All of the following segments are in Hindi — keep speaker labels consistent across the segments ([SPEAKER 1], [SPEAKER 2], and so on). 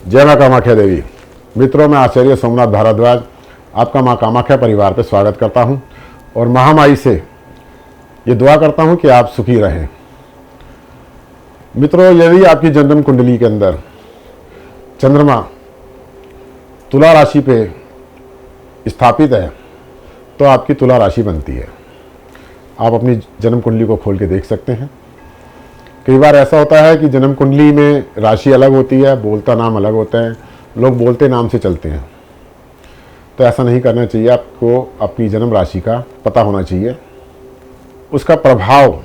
[SPEAKER 1] जय माँ कामाख्या देवी। मित्रों, मैं आचार्य सोमनाथ भारद्वाज आपका माँ कामाख्या परिवार पर स्वागत करता हूँ और महामाई से ये दुआ करता हूँ कि आप सुखी रहें। मित्रों, यदि आपकी जन्म कुंडली के अंदर चंद्रमा तुला राशि पे स्थापित है तो आपकी तुला राशि बनती है। आप अपनी जन्म कुंडली को खोल के देख सकते हैं। कई बार ऐसा होता है कि जन्म कुंडली में राशि अलग होती है, बोलता नाम अलग होता है, लोग बोलते नाम से चलते हैं। तो ऐसा नहीं करना चाहिए। आपको अपनी जन्म राशि का पता होना चाहिए, उसका प्रभाव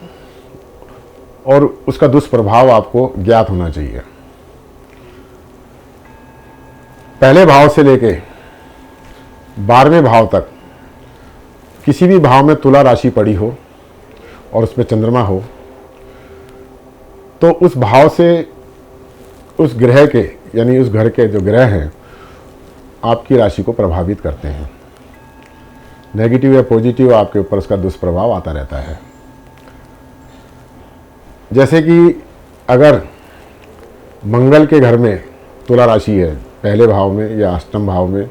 [SPEAKER 1] और उसका दुष्प्रभाव आपको ज्ञात होना चाहिए। पहले भाव से लेके 12वें भाव तक किसी भी भाव में तुला राशि पड़ी हो और उसमें चंद्रमा हो तो उस भाव से उस ग्रह के यानी उस घर के जो ग्रह हैं आपकी राशि को प्रभावित करते हैं। नेगेटिव या पॉजिटिव आपके ऊपर उसका दुष्प्रभाव आता रहता है। जैसे कि अगर मंगल के घर में तुला राशि है पहले भाव में या अष्टम भाव में,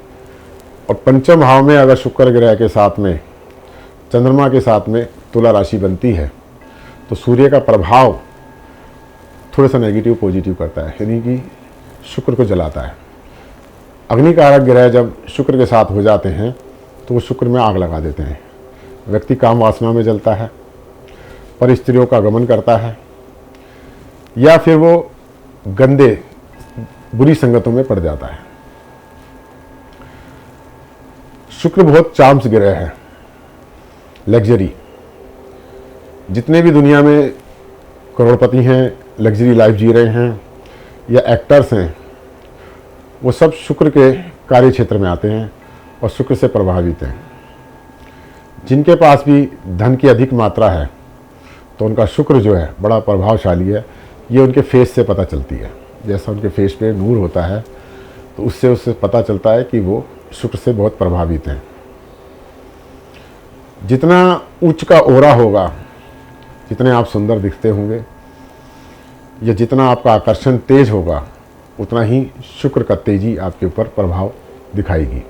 [SPEAKER 1] और पंचम भाव में अगर शुक्र ग्रह के साथ में चंद्रमा के साथ में तुला राशि बनती है तो सूर्य का प्रभाव थोड़ा सा नेगेटिव पॉजिटिव करता है, यानी कि शुक्र को जलाता है। अग्निकारक ग्रह जब शुक्र के साथ हो जाते हैं तो वो शुक्र में आग लगा देते हैं। व्यक्ति काम वासना में जलता है, पर स्त्रियों का गमन करता है, या फिर वो गंदे बुरी संगतों में पड़ जाता है। शुक्र बहुत चार्म्स ग्रह है, लग्जरी। जितने भी दुनिया में करोड़पति हैं, लग्जरी लाइफ जी रहे हैं या एक्टर्स हैं, वो सब शुक्र के कार्य क्षेत्र में आते हैं और शुक्र से प्रभावित हैं। जिनके पास भी धन की अधिक मात्रा है तो उनका शुक्र जो है बड़ा प्रभावशाली है। ये उनके फेस से पता चलती है। जैसा उनके फेस पे नूर होता है तो उससे पता चलता है कि वो शुक्र से बहुत प्रभावित हैं। जितना उच्च का ओरा होगा, जितने आप सुंदर दिखते होंगे या जितना आपका आकर्षण तेज होगा, उतना ही शुक्र का तेजी आपके ऊपर प्रभाव दिखाएगी।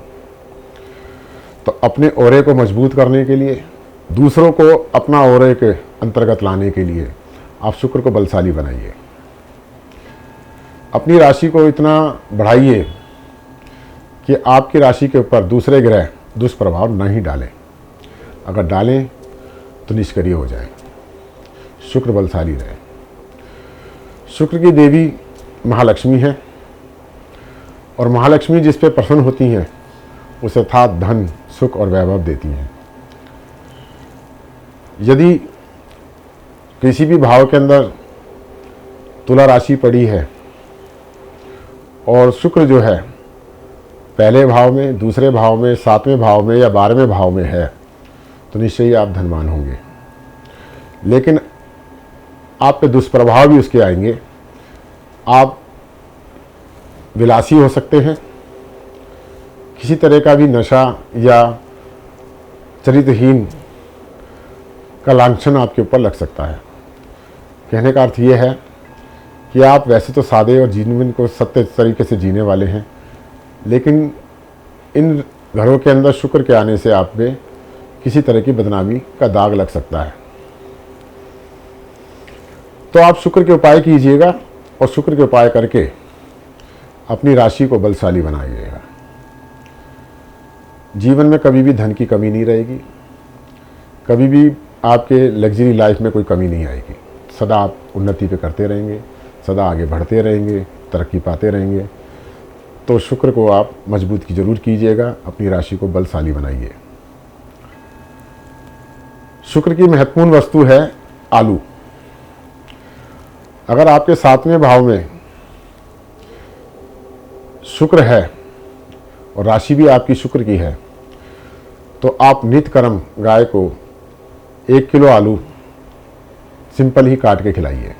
[SPEAKER 1] तो अपने ओरे को मजबूत करने के लिए, दूसरों को अपना ओरे के अंतर्गत लाने के लिए आप शुक्र को बलशाली बनाइए। अपनी राशि को इतना बढ़ाइए कि आपकी राशि के ऊपर दूसरे ग्रह दुष्प्रभाव नहीं डालें। अगर डालें तो निष्क्रिय हो जाए। शुक्र बलशाली रहे। शुक्र की देवी महालक्ष्मी है और महालक्ष्मी जिस पे प्रसन्न होती हैं उसे अर्थात धन, सुख और वैभव देती हैं। यदि किसी भी भाव के अंदर तुला राशि पड़ी है और शुक्र जो है पहले भाव में, दूसरे भाव में, 7वें भाव में या 12वें भाव में है तो निश्चय ही आप धनवान होंगे। लेकिन आप पे दुष्प्रभाव भी उसके आएंगे। आप विलासी हो सकते हैं, किसी तरह का भी नशा या चरित्रहीन का लांछन आपके ऊपर लग सकता है। कहने का अर्थ ये है कि आप वैसे तो सादे और जीवन को सत्य तरीके से जीने वाले हैं, लेकिन इन घरों के अंदर शुक्र के आने से आप में किसी तरह की बदनामी का दाग लग सकता है। तो आप शुक्र के उपाय कीजिएगा और शुक्र के उपाय करके अपनी राशि को बलशाली बनाइएगा। जीवन में कभी भी धन की कमी नहीं रहेगी, कभी भी आपके लग्जरी लाइफ में कोई कमी नहीं आएगी। सदा आप उन्नति पे करते रहेंगे, सदा आगे बढ़ते रहेंगे, तरक्की पाते रहेंगे। तो शुक्र को आप मजबूत की जरूर कीजिएगा, अपनी राशि को बलशाली बनाइए। शुक्र की महत्वपूर्ण वस्तु है आलू। अगर आपके 7वें भाव में शुक्र है और राशि भी आपकी शुक्र की है तो आप नित्य कर्म गाय को 1 किलो आलू सिंपल ही काट के खिलाइए।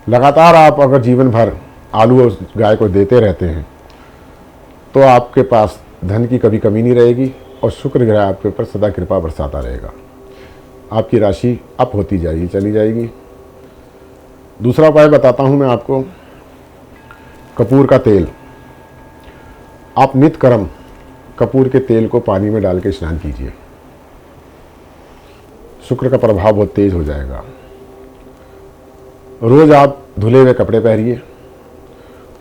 [SPEAKER 1] लगातार आप अगर जीवन भर आलू उस गाय को देते रहते हैं तो आपके पास धन की कभी कमी नहीं रहेगी और शुक्र ग्रह आपके ऊपर सदा कृपा बरसाता रहेगा। आपकी राशि अप होती जाएगी, चली जाएगी। दूसरा उपाय बताता हूं मैं आपको कपूर का तेल, आप नित कर्म कपूर के तेल को पानी में डाल के स्नान कीजिए, शुक्र का प्रभाव बहुत तेज हो जाएगा। रोज आप धुले हुए कपड़े पहनिए,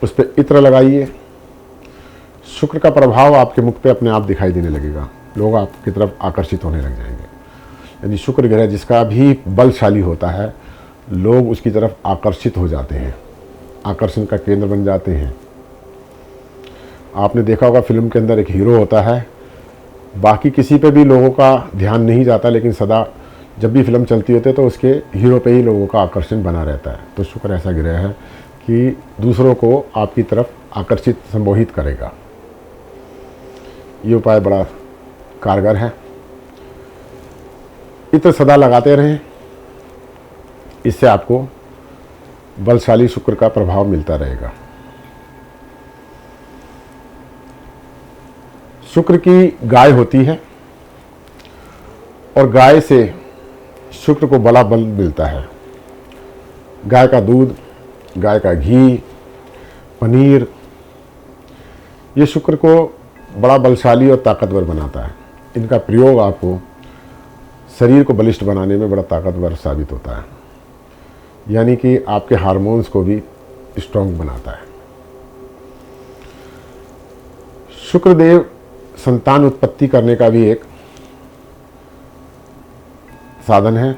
[SPEAKER 1] उस पर इत्र लगाइए, शुक्र का प्रभाव आपके मुख पे अपने आप दिखाई देने लगेगा, लोग आपकी तरफ आकर्षित होने लग जाएंगे। यानी शुक्र ग्रह जिसका भी बलशाली होता है, लोग उसकी तरफ आकर्षित हो जाते हैं, आकर्षण का केंद्र बन जाते हैं। आपने देखा होगा फिल्म के अंदर एक हीरो होता है, बाकी किसी पे भी लोगों का ध्यान नहीं जाता, लेकिन सदा जब भी फिल्म चलती होती है तो उसके हीरो पे ही लोगों का आकर्षण बना रहता है। तो शुक्र ऐसा ग्रह है कि दूसरों को आपकी तरफ आकर्षित संमोहित करेगा। ये उपाय बड़ा कारगर है। इत्र सदा लगाते रहें, इससे आपको बलशाली शुक्र का प्रभाव मिलता रहेगा। शुक्र की गाय होती है और गाय से शुक्र को बड़ा बल मिलता है। गाय का दूध, गाय का घी, पनीर, ये शुक्र को बड़ा बलशाली और ताकतवर बनाता है। इनका प्रयोग आपको शरीर को बलिष्ठ बनाने में बड़ा ताकतवर साबित होता है, यानी कि आपके हार्मोन्स को भी स्ट्रॉन्ग बनाता है। शुक्रदेव संतान उत्पत्ति करने का भी एक साधन है।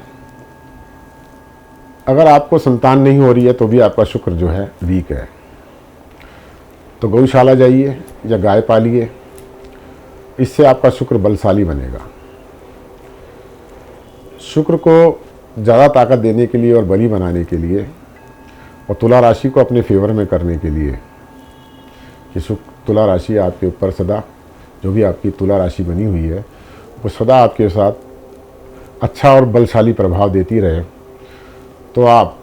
[SPEAKER 1] अगर आपको संतान नहीं हो रही है तो भी आपका शुक्र जो है वीक है, तो गौशाला जाइए या गाय पालिए, इससे आपका शुक्र बलशाली बनेगा। शुक्र को ज़्यादा ताकत देने के लिए और बली बनाने के लिए और तुला राशि को अपने फेवर में करने के लिए कि तुला राशि आपके ऊपर सदा, जो भी आपकी तुला राशि बनी हुई है वो सदा आपके साथ अच्छा और बलशाली प्रभाव देती रहे, तो आप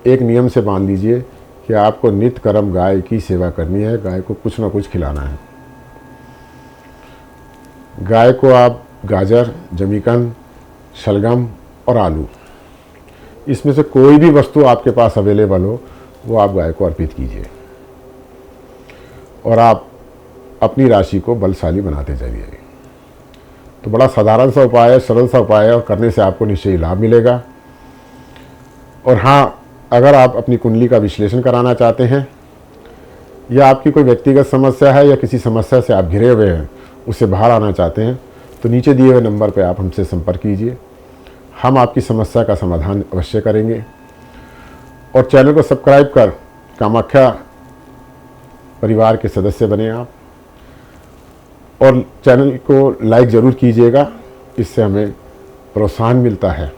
[SPEAKER 1] एक नियम से मान लीजिए कि आपको नित्य कर्म गाय की सेवा करनी है, गाय को कुछ ना कुछ खिलाना है। गाय को आप गाजर, जमीकंद, शलगम और आलू, इसमें से कोई भी वस्तु आपके पास अवेलेबल हो वो आप गाय को अर्पित कीजिए और आप अपनी राशि को बलशाली बनाते जाइए। तो बड़ा साधारण सा उपाय है, सरल सा उपाय है और करने से आपको निश्चयी लाभ मिलेगा। और हाँ, अगर आप अपनी कुंडली का विश्लेषण कराना चाहते हैं या आपकी कोई व्यक्तिगत समस्या है या किसी समस्या से आप घिरे हुए हैं, उससे बाहर आना चाहते हैं, तो नीचे दिए हुए नंबर पर आप हमसे संपर्क कीजिए, हम आपकी समस्या का समाधान अवश्य करेंगे। और चैनल को सब्सक्राइब कर कामाख्या परिवार के सदस्य बने आप, और चैनल को लाइक ज़रूर कीजिएगा, इससे हमें प्रोत्साहन मिलता है।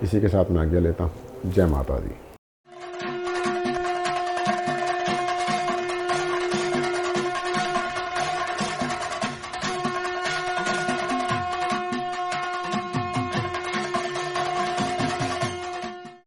[SPEAKER 1] इसी के साथ मैं आज्ञा लेता हूँ। जय माता दी।